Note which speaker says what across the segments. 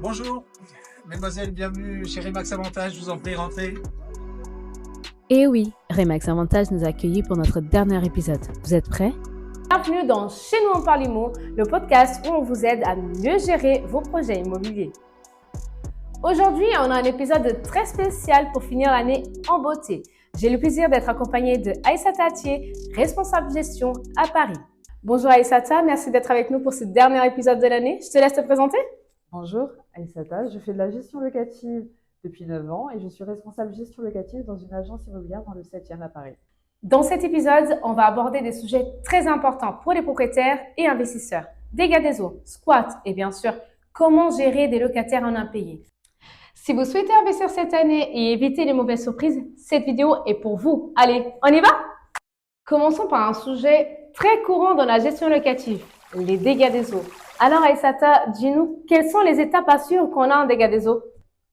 Speaker 1: Bonjour, mesdemoiselles, bienvenue chez Remax Avantage, je vous en prie, rentrez.
Speaker 2: Et oui, Remax Avantage nous a accueillis pour notre dernier épisode. Vous êtes prêts?
Speaker 3: Bienvenue dans Chez nous on parle IMO, le podcast où on vous aide à mieux gérer vos projets immobiliers. Aujourd'hui, on a un épisode très spécial pour finir l'année en beauté. J'ai le plaisir d'être accompagnée de Aïssata Attier, responsable gestion à Paris. Bonjour Aïssata, merci d'être avec nous pour ce dernier épisode de l'année. Je te laisse te présenter.
Speaker 4: Bonjour, Aïssata, je fais de la gestion locative depuis 9 ans et je suis responsable gestion locative dans une agence immobilière dans le 7e à Paris.
Speaker 3: Dans cet épisode, on va aborder des sujets très importants pour les propriétaires et investisseurs. Dégâts des eaux, squat et bien sûr, comment gérer des locataires en impayés. Si vous souhaitez investir cette année et éviter les mauvaises surprises, cette vidéo est pour vous. Allez, on y va? Commençons par un sujet très courant dans la gestion locative, les dégâts des eaux. Alors Aïssata, dis-nous, quelles sont les étapes à suivre qu'on a en dégâts des eaux?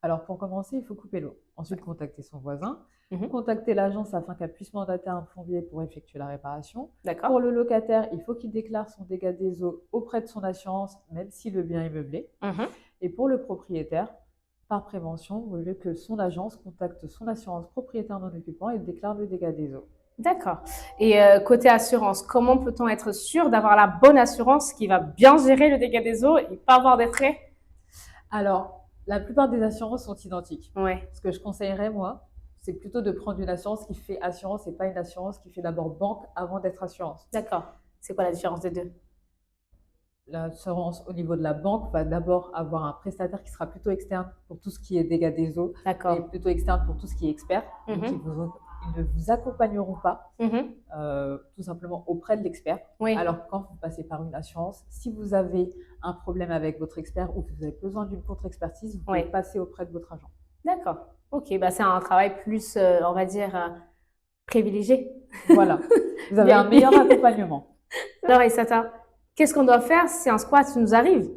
Speaker 4: Alors pour commencer, il faut couper l'eau. Ensuite, contacter son voisin,
Speaker 3: Mhm.
Speaker 4: contacter l'agence afin qu'elle puisse mandater un plombier pour effectuer la réparation.
Speaker 3: D'accord.
Speaker 4: Pour le locataire, il faut qu'il déclare son dégât des eaux auprès de son assurance, même si le bien est meublé.
Speaker 3: Mhm.
Speaker 4: Et pour le propriétaire, par prévention, il vaut mieux que son agence contacte son assurance propriétaire non occupant et déclare le dégât des eaux.
Speaker 3: D'accord. Et côté assurance, comment peut-on être sûr d'avoir la bonne assurance qui va bien gérer le dégât des eaux et pas avoir des frais?
Speaker 4: Alors, la plupart des assurances sont identiques.
Speaker 3: Ouais.
Speaker 4: Ce que je conseillerais, moi, c'est plutôt de prendre une assurance qui fait assurance et pas une assurance qui fait d'abord banque avant d'être assurance.
Speaker 3: D'accord. C'est quoi la différence des deux?
Speaker 4: L'assurance au niveau de la banque va d'abord avoir un prestataire qui sera plutôt externe pour tout ce qui est dégâts des eaux et
Speaker 3: D'accord.
Speaker 4: plutôt externe pour tout ce qui est expert. Donc,
Speaker 3: Mhm.
Speaker 4: ils ne vous accompagneront pas
Speaker 3: Mhm.
Speaker 4: tout simplement auprès de l'expert.
Speaker 3: Oui.
Speaker 4: Alors, quand vous passez par une assurance, si vous avez un problème avec votre expert ou que vous avez besoin d'une contre-expertise, vous pouvez
Speaker 3: Oui.
Speaker 4: passer auprès de votre agent.
Speaker 3: D'accord. Ok, bah c'est un travail plus, on va dire, privilégié.
Speaker 4: Voilà, vous avez un meilleur accompagnement.
Speaker 3: Alors Aïssata, qu'est-ce qu'on doit faire si un squat nous arrive?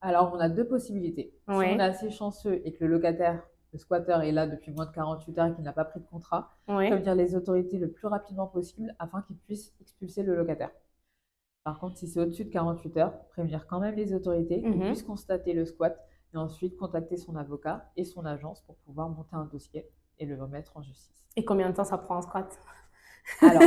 Speaker 4: Alors, on a deux possibilités. Si
Speaker 3: Oui.
Speaker 4: on est assez chanceux et que le locataire, le squatteur est là depuis moins de 48 heures et qu'il n'a pas pris de contrat,
Speaker 3: Oui.
Speaker 4: prévenir les autorités le plus rapidement possible afin qu'ils puissent expulser le locataire. Par contre, si c'est au-dessus de 48 heures, prévenir quand même les autorités qu'ils
Speaker 3: Mhm.
Speaker 4: puissent constater le squat et ensuite contacter son avocat et son agence pour pouvoir monter un dossier et le remettre en justice.
Speaker 3: Et combien de temps ça prend un squat?
Speaker 4: Alors,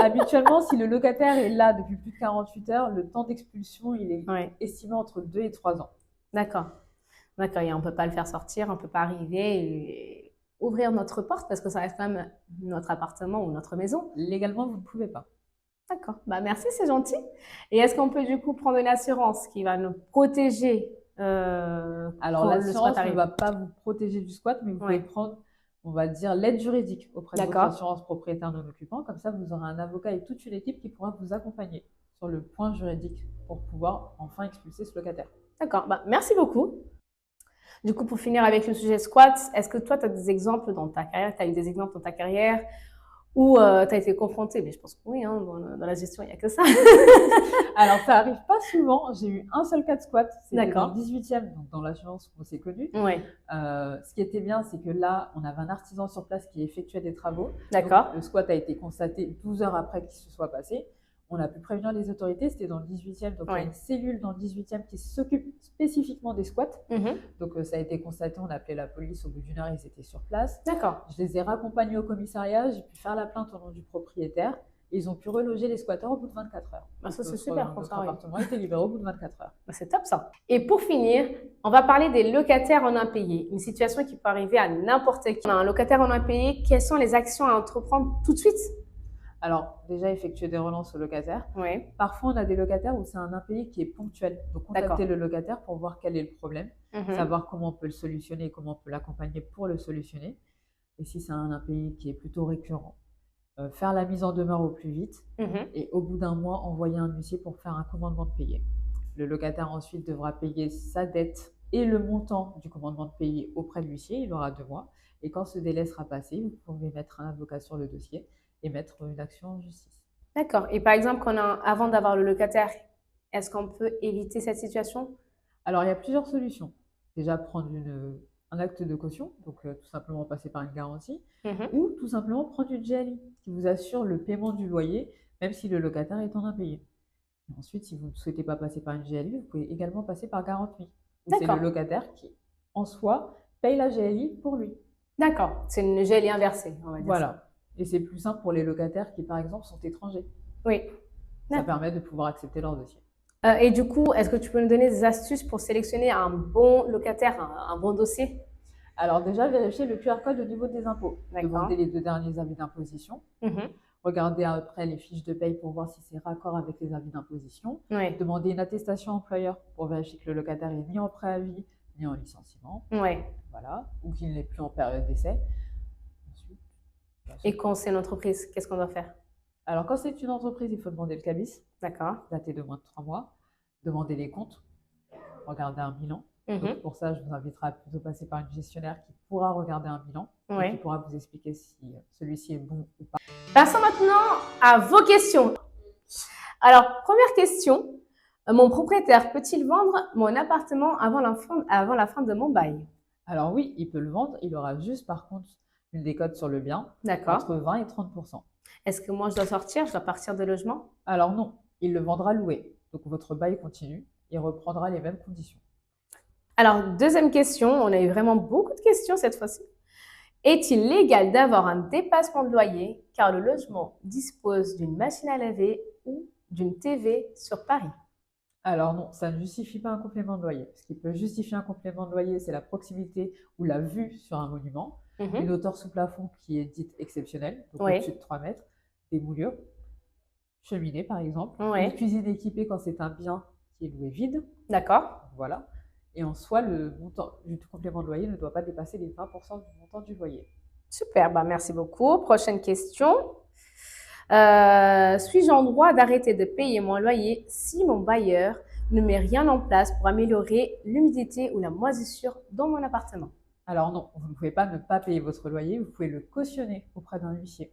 Speaker 4: habituellement, si le locataire est là depuis plus de 48 heures, le temps d'expulsion, il est
Speaker 3: Oui.
Speaker 4: estimé entre 2 et 3 ans.
Speaker 3: D'accord. D'accord. Et on ne peut pas le faire sortir, on ne peut pas arriver et ouvrir notre porte parce que ça reste quand même notre appartement ou notre maison.
Speaker 4: Légalement, vous ne pouvez pas.
Speaker 3: D'accord. Bah merci, c'est gentil. Et est-ce qu'on peut du coup prendre une assurance qui va nous protéger
Speaker 4: Alors,
Speaker 3: quand le
Speaker 4: l'assurance
Speaker 3: squat
Speaker 4: ne
Speaker 3: arrive?
Speaker 4: va pas vous protéger du squat, mais vous pouvez
Speaker 3: Oui.
Speaker 4: prendre, on va dire, l'aide juridique auprès de votre
Speaker 3: D'accord.
Speaker 4: assurance propriétaire non occupant. Comme ça, vous aurez un avocat et toute une équipe qui pourra vous accompagner sur le point juridique pour pouvoir enfin expulser ce locataire.
Speaker 3: D'accord. Bah, merci beaucoup. Du coup, pour finir avec le sujet squat, est-ce que toi, tu as des exemples dans ta carrière, tu as eu des exemples dans ta carrière où tu as été confronté? Mais je pense que oui, hein, dans la gestion, il n'y a que ça.
Speaker 4: Alors, ça arrive pas souvent. J'ai eu un seul cas de squat. C'était
Speaker 3: D'accord.
Speaker 4: dans le 18e, donc dans l'agence où on s'est connus.
Speaker 3: Oui.
Speaker 4: Ce qui était bien, c'est que là, on avait un artisan sur place qui effectuait des travaux.
Speaker 3: D'accord.
Speaker 4: Donc, le squat a été constaté 12 heures après qu'il se soit passé. On a pu prévenir les autorités, c'était dans le 18e, donc il y
Speaker 3: Oui.
Speaker 4: a une cellule dans le 18e qui s'occupe spécifiquement des squats.
Speaker 3: Mhm.
Speaker 4: Donc ça a été constaté, on a appelé la police, au bout d'une heure, ils étaient sur place.
Speaker 3: D'accord.
Speaker 4: Je les ai raccompagnés au commissariat, j'ai pu faire la plainte au nom du propriétaire. Et ils ont pu reloger les squatteurs au bout de 24 heures.
Speaker 3: Bah, ça, c'est
Speaker 4: Notre-
Speaker 3: super pour
Speaker 4: Notre
Speaker 3: ça, oui.
Speaker 4: appartement était libéré au bout de 24 heures.
Speaker 3: Bah, c'est top ça. Et pour finir, on va parler des locataires en impayés. Une situation qui peut arriver à n'importe qui. On a un locataire en impayé, quelles sont les actions à entreprendre tout de suite?
Speaker 4: Alors déjà, effectuer des relances au locataire.
Speaker 3: Oui.
Speaker 4: Parfois, on a des locataires où c'est un impayé qui est ponctuel. Donc contacter
Speaker 3: D'accord.
Speaker 4: le locataire pour voir quel est le problème,
Speaker 3: Mhm.
Speaker 4: savoir comment on peut le solutionner et comment on peut l'accompagner pour le solutionner. Et si c'est un impayé qui est plutôt récurrent, faire la mise en demeure au plus vite
Speaker 3: Mhm.
Speaker 4: et au bout d'un mois, envoyer un huissier pour faire un commandement de payer. Le locataire ensuite devra payer sa dette et le montant du commandement de payer auprès de l'huissier. Il aura 2 mois. Et quand ce délai sera passé, vous pouvez mettre un avocat sur le dossier et mettre une action en justice.
Speaker 3: D'accord. Et par exemple, avant d'avoir le locataire, est-ce qu'on peut éviter cette situation?
Speaker 4: Alors, il y a plusieurs solutions. Déjà, prendre un acte de caution, donc tout simplement passer par une garantie,
Speaker 3: Mhm.
Speaker 4: ou tout simplement prendre une GLI qui vous assure le paiement du loyer, même si le locataire est en impayé. Et ensuite, si vous ne souhaitez pas passer par une GLI, vous pouvez également passer par garantie C'est le
Speaker 3: D'accord.
Speaker 4: locataire qui, en soi, paye la GLI pour lui.
Speaker 3: D'accord. C'est une GLI inversée, on va dire ça.
Speaker 4: Voilà. Et c'est plus simple pour les locataires qui, par exemple, sont étrangers.
Speaker 3: Oui.
Speaker 4: Ça
Speaker 3: D'accord.
Speaker 4: permet de pouvoir accepter leur dossier.
Speaker 3: Et du coup, est-ce que tu peux nous donner des astuces pour sélectionner un bon locataire, un bon dossier?
Speaker 4: Alors déjà, vérifiez le QR code au niveau des impôts.
Speaker 3: D'accord.
Speaker 4: Demandez les 2 derniers avis d'imposition.
Speaker 3: Mhm.
Speaker 4: Regardez après les fiches de paye pour voir si c'est raccord avec les avis d'imposition.
Speaker 3: Oui.
Speaker 4: Demandez une attestation employeur pour vérifier que le locataire est ni en préavis ni en licenciement.
Speaker 3: Oui.
Speaker 4: Voilà. Ou qu'il n'est plus en période d'essai. Ensuite,
Speaker 3: Et quand c'est une entreprise, qu'est-ce qu'on doit faire?
Speaker 4: alors, quand c'est une entreprise, il faut demander le cabis,
Speaker 3: D'accord.
Speaker 4: daté de moins de 3 mois. Demander les comptes. Regarder un bilan.
Speaker 3: Mhm.
Speaker 4: Donc, pour ça, je vous inviterai à plutôt passer par une gestionnaire qui pourra regarder un bilan et qui
Speaker 3: Oui.
Speaker 4: pourra vous expliquer si celui-ci est bon ou pas.
Speaker 3: Passons maintenant à vos questions. Alors, première question. Mon propriétaire peut-il vendre mon appartement avant la fin de mon bail?
Speaker 4: Alors oui, il peut le vendre. Il aura juste par contre une décote sur le bien
Speaker 3: D'accord.
Speaker 4: entre 20 et 30%.
Speaker 3: Est-ce que moi je dois sortir? Je dois partir de logement?
Speaker 4: Alors non, il le vendra loué. Donc votre bail continue. Il reprendra les mêmes conditions.
Speaker 3: Alors, deuxième question. On a eu vraiment beaucoup de questions cette fois-ci. Est-il légal d'avoir un dépassement de loyer car le logement dispose d'une machine à laver ou d'une TV sur Paris?
Speaker 4: Alors non, ça ne justifie pas un complément de loyer. Ce qui peut justifier un complément de loyer, c'est la proximité ou la vue sur un monument,
Speaker 3: Mhm.
Speaker 4: une hauteur sous plafond qui est dite exceptionnelle, donc
Speaker 3: Oui.
Speaker 4: au-dessus de 3 mètres, des moulures, cheminée par exemple,
Speaker 3: Oui.
Speaker 4: une cuisine équipée quand c'est un bien qui est loué vide,
Speaker 3: D'accord.
Speaker 4: voilà. Et en soi, le montant du complément de loyer ne doit pas dépasser les 20% du montant du loyer.
Speaker 3: Super, bah merci beaucoup. Prochaine question. Suis-je en droit d'arrêter de payer mon loyer si mon bailleur ne met rien en place pour améliorer l'humidité ou la moisissure dans mon appartement?
Speaker 4: Alors non, vous ne pouvez pas ne pas payer votre loyer, vous pouvez le cautionner auprès d'un huissier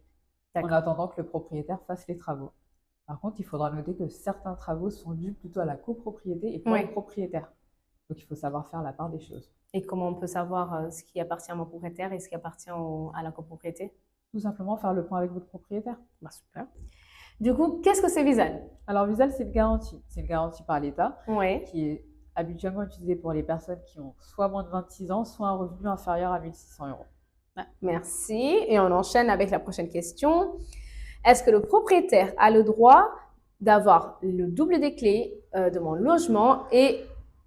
Speaker 4: en
Speaker 3: D'accord.
Speaker 4: attendant que le propriétaire fasse les travaux. Par contre, il faudra noter que certains travaux sont dus plutôt à la copropriété et pas
Speaker 3: Oui.
Speaker 4: au propriétaire. Donc il faut savoir faire la part des choses.
Speaker 3: Et comment on peut savoir ce qui appartient à mon propriétaire et ce qui appartient à la copropriété?
Speaker 4: Tout simplement faire le point avec votre propriétaire.
Speaker 3: Bah, super. Du coup, qu'est-ce que c'est Visal?
Speaker 4: Alors Visal, c'est une garantie. C'est une garantie par l'État
Speaker 3: Oui.
Speaker 4: qui est habituellement utilisée pour les personnes qui ont soit moins de 26 ans, soit un revenu inférieur à 1 600 euros.
Speaker 3: Merci. Et on enchaîne avec la prochaine question. Est-ce que le propriétaire a le droit d'avoir le double des clés de mon logement et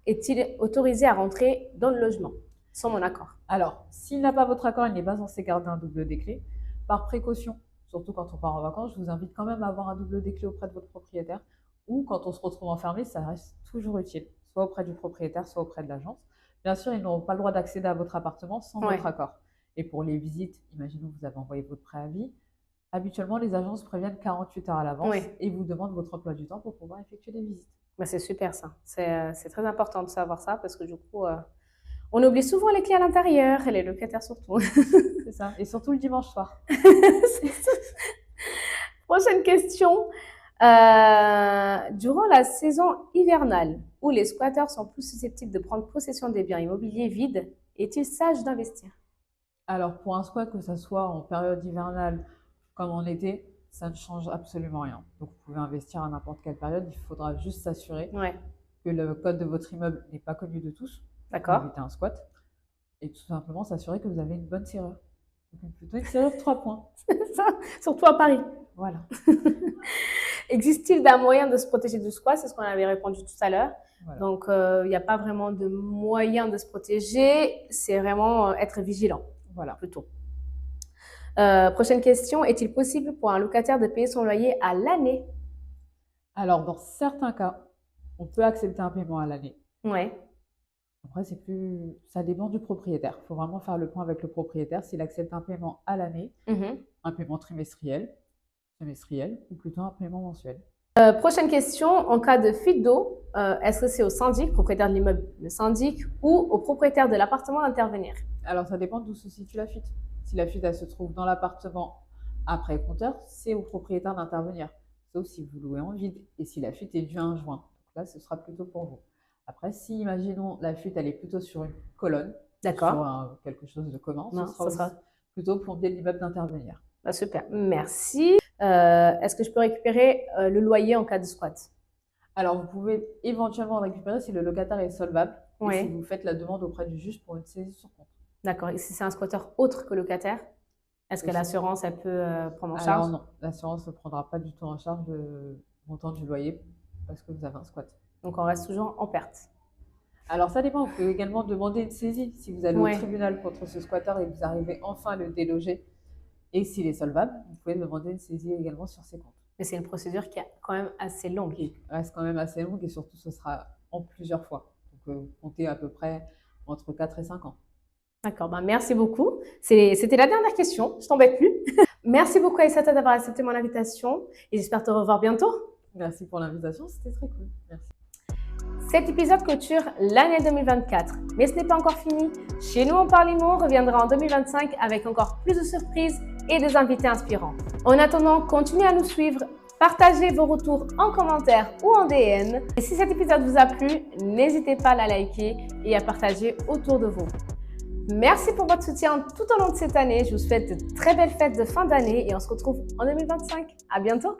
Speaker 3: est-il autorisé à rentrer dans le logement sans mon accord?
Speaker 4: Alors, s'il n'a pas votre accord, il n'est pas censé garder un double des clés. Par précaution, surtout quand on part en vacances, je vous invite quand même à avoir un double des clés auprès de votre propriétaire ou quand on se retrouve enfermé, ça reste toujours utile, soit auprès du propriétaire, soit auprès de l'agence. Bien sûr, ils n'auront pas le droit d'accéder à votre appartement sans
Speaker 3: Ouais.
Speaker 4: votre accord. Et pour les visites, imaginons que vous avez envoyé votre préavis, habituellement, les agences préviennent 48 heures à l'avance
Speaker 3: Oui.
Speaker 4: et vous demandent votre emploi du temps pour pouvoir effectuer des visites.
Speaker 3: Bah, c'est super ça. C'est très important de savoir ça parce que du coup, on oublie souvent les clés à l'intérieur et les locataires surtout.
Speaker 4: C'est ça. Et surtout le dimanche soir.
Speaker 3: Prochaine question. Durant la saison hivernale, où les squatteurs sont plus susceptibles de prendre possession des biens immobiliers vides, est-il sage d'investir?
Speaker 4: Alors, pour un squat, que ce soit en période hivernale comme en été, ça ne change absolument rien. Donc, vous pouvez investir à n'importe quelle période. Il faudra juste s'assurer
Speaker 3: Ouais,
Speaker 4: que le code de votre immeuble n'est pas connu de tous pour
Speaker 3: d'accord.
Speaker 4: éviter un squat. Et tout simplement s'assurer que vous avez une bonne serrure. Donc, plutôt une serrure 3 points.
Speaker 3: Ça, surtout à Paris.
Speaker 4: Voilà.
Speaker 3: Existe-t-il d'un moyen de se protéger du squat? C'est ce qu'on avait répondu tout à l'heure.
Speaker 4: Voilà.
Speaker 3: Donc, il n'y a pas vraiment de moyen de se protéger. C'est vraiment être vigilant,
Speaker 4: Voilà.
Speaker 3: plutôt. Prochaine question. Est-il possible pour un locataire de payer son loyer à l'année?
Speaker 4: Alors, dans certains cas, on peut accepter un paiement à l'année.
Speaker 3: Ouais.
Speaker 4: Après, ça dépend du propriétaire. Il faut vraiment faire le point avec le propriétaire s'il accepte un paiement à l'année,
Speaker 3: Mhm.
Speaker 4: un paiement trimestriel, semestriel ou plutôt un paiement mensuel.
Speaker 3: Prochaine question. En cas de fuite d'eau, est-ce que c'est au syndic, propriétaire de l'immeuble, le syndic, ou au propriétaire de l'appartement d'intervenir?
Speaker 4: Alors, ça dépend d'où se situe la fuite. Si la fuite, elle se trouve dans l'appartement après compteur, c'est au propriétaire d'intervenir. Sauf si vous louez en vide et si la fuite est due à un joint. Donc là, ce sera plutôt pour vous. Après, si, imaginons, la fuite, elle est plutôt sur une colonne,
Speaker 3: D'accord.
Speaker 4: sur quelque chose de commun,
Speaker 3: Non,
Speaker 4: ce sera
Speaker 3: ça sera-
Speaker 4: aussi plutôt pour dès l'immeuble d'intervenir.
Speaker 3: Bah, super. Merci. Est-ce que je peux récupérer le loyer en cas de squat?
Speaker 4: Alors, vous pouvez éventuellement récupérer si le locataire est solvable. Et
Speaker 3: Oui.
Speaker 4: si vous faites la demande auprès du juge pour une saisie sur compte.
Speaker 3: D'accord. Et si c'est un squatter autre que locataire, est-ce que
Speaker 4: Oui.
Speaker 3: l'assurance, elle peut prendre en
Speaker 4: Alors
Speaker 3: charge?
Speaker 4: non, l'assurance ne prendra pas du tout en charge le montant du loyer parce que vous avez un squat.
Speaker 3: Donc, on reste toujours en perte.
Speaker 4: Alors ça dépend, vous pouvez également demander une saisie. Si vous allez au
Speaker 3: Ouais.
Speaker 4: tribunal contre ce squatteur et que vous arrivez enfin à le déloger et s'il est solvable, vous pouvez demander une saisie également sur ses comptes.
Speaker 3: Mais c'est une procédure qui est quand même assez longue.
Speaker 4: Qui reste quand même assez longue et surtout ce sera en plusieurs fois. Donc comptez à peu près entre 4 et 5 ans.
Speaker 3: D'accord, ben merci beaucoup. C'était la dernière question, je t'embête plus. Merci beaucoup Aïssata d'avoir accepté mon invitation et j'espère te revoir bientôt.
Speaker 4: Merci pour l'invitation, c'était très cool. Merci.
Speaker 3: Cet épisode clôture l'année 2024, mais ce n'est pas encore fini. Chez nous, on parle IMO reviendra en 2025 avec encore plus de surprises et des invités inspirants. En attendant, continuez à nous suivre, partagez vos retours en commentaire ou en DM. Et si cet épisode vous a plu, n'hésitez pas à la liker et à partager autour de vous. Merci pour votre soutien tout au long de cette année. Je vous souhaite de très belles fêtes de fin d'année et on se retrouve en 2025. À bientôt!